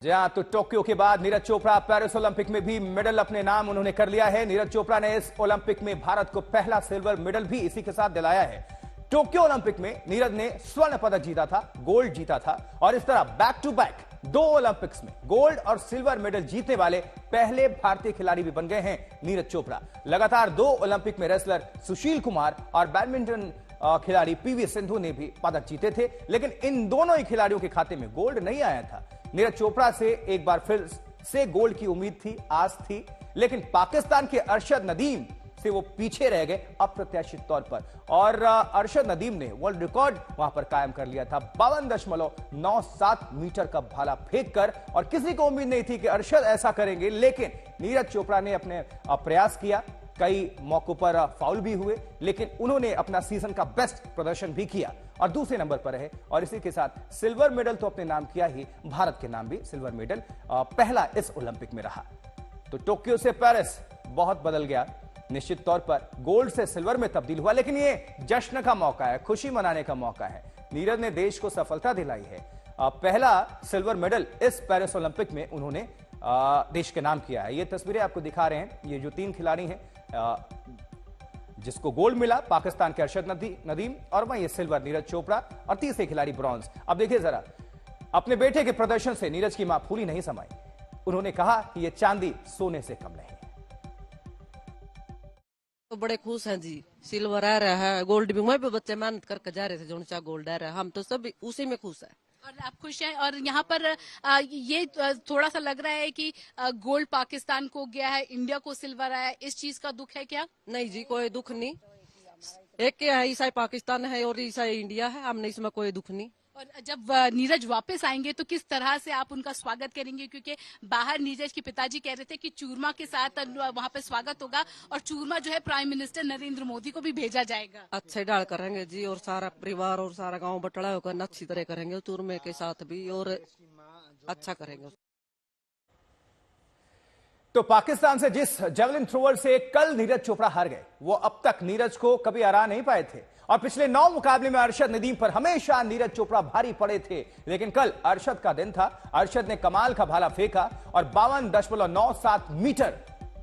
जी हाँ, तो टोक्यो के बाद नीरज चोपड़ा पेरिस ओलंपिक में भी मेडल अपने नाम उन्होंने कर लिया है। नीरज चोपड़ा ने इस ओलंपिक में भारत को पहला सिल्वर मेडल भी इसी के साथ दिलाया है। टोक्यो ओलंपिक में नीरज ने स्वर्ण पदक जीता था, गोल्ड जीता था और इस तरह बैक टू बैक दो ओलंपिक्स में गोल्ड और सिल्वर मेडल जीतने वाले पहले भारतीय खिलाड़ी भी बन गए हैं नीरज चोपड़ा। लगातार दो ओलंपिक में रेसलर सुशील कुमार और बैडमिंटन खिलाड़ी पीवी सिंधु ने भी पदक जीते थे, लेकिन इन दोनों ही खिलाड़ियों के खाते में गोल्ड नहीं आया था। नीरज चोपड़ा से एक बार फिर से गोल्ड की उम्मीद थी, आस थी, लेकिन पाकिस्तान के अरशद नदीम से वो पीछे रह गए अप्रत्याशित तौर पर। और अरशद नदीम ने वर्ल्ड रिकॉर्ड वहां पर कायम कर लिया था 52.97 मीटर का भाला फेंक कर। और किसी को उम्मीद नहीं थी कि अरशद ऐसा करेंगे, लेकिन नीरज चोपड़ा ने अपने प्रयास किया। कई मौकों पर फाउल भी हुए, लेकिन उन्होंने अपना सीजन का बेस्ट प्रदर्शन भी किया और दूसरे नंबर पर रहे। और इसी के साथ सिल्वर मेडल तो अपने नाम किया ही, भारत के नाम भी सिल्वर मेडल पहला इस ओलंपिक में रहा। तो टोक्यो से पेरिस बहुत बदल गया, निश्चित तौर पर गोल्ड से सिल्वर में तब्दील हुआ, लेकिन ये जश्न का मौका है, खुशी मनाने का मौका है। नीरज ने देश को सफलता दिलाई है। पहला सिल्वर मेडल इस पेरिस ओलंपिक में उन्होंने देश के नाम किया है। ये तस्वीरें आपको दिखा रहे हैं, ये जो तीन खिलाड़ी हैं, जिसको गोल्ड मिला पाकिस्तान के अरशद नदीम, और वहीं सिल्वर नीरज चोपड़ा, और तीसरे खिलाड़ी ब्रॉन्ज। अब देखिए जरा, अपने बेटे के प्रदर्शन से नीरज की मां फूली नहीं समाई। उन्होंने कहा कि यह चांदी सोने से कम नहीं है। तो बड़े खुश हैं जी, सिल्वर आ रहा है, गोल्ड भी। मैं भी बच्चे मेहनत करके जा रहे थे, जो सा गोल्ड आ रहा है, हम तो सब उसी में खुश है। और आप खुश हैं। और यहाँ पर ये थोड़ा सा लग रहा है कि गोल्ड पाकिस्तान को गया है, इंडिया को सिल्वर आया है, इस चीज का दुख है क्या? नहीं जी, कोई दुख नहीं। एक क्या है, ईसाई पाकिस्तान है और ईसाई इंडिया है, हमने इसमें कोई दुख नहीं। और जब नीरज वापस आएंगे तो किस तरह से आप उनका स्वागत करेंगे? क्योंकि बाहर नीरज के पिताजी कह रहे थे कि चूरमा के साथ वहां पे स्वागत होगा और चूरमा जो है प्राइम मिनिस्टर नरेंद्र मोदी को भी भेजा जाएगा। अच्छे डाल करेंगे जी, और सारा परिवार और सारा गांव बटड़ा होकर अच्छी तरह करेंगे, चूरमे के साथ भी, और अच्छा करेंगे। तो पाकिस्तान से जिस जेवलिन थ्रोअर से कल नीरज चोपड़ा हार गए, वो अब तक नीरज को कभी हरा नहीं पाए थे। और पिछले 9 मुकाबले में अरशद नदीम पर हमेशा नीरज चोपड़ा भारी पड़े थे, लेकिन कल अरशद का दिन था। अरशद ने कमाल का भाला फेंका और 52.97 मीटर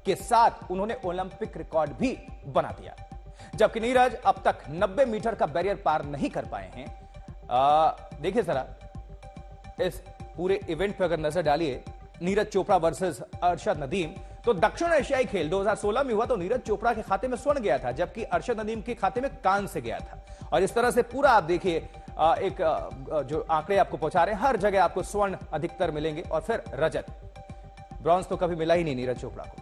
के साथ उन्होंने ओलंपिक रिकॉर्ड भी बना दिया, जबकि नीरज अब तक 90 मीटर का बैरियर पार नहीं कर पाए हैं। देखिए जरा, इस पूरे इवेंट पर अगर नजर डालिए, नीरज चोपड़ा वर्सेस अरशद नदीम, तो दक्षिण एशियाई खेल 2016 में हुआ तो नीरज चोपड़ा के खाते में स्वर्ण गया था, जबकि अरशद नदीम के खाते में कांस्य गया था। और इस तरह से पूरा आप देखिए, एक जो आंकड़े आपको पहुंचा रहे हैं, हर जगह आपको स्वर्ण अधिकतर मिलेंगे और फिर रजत, ब्रॉन्ज तो कभी मिला ही नहीं नीरज चोपड़ा को।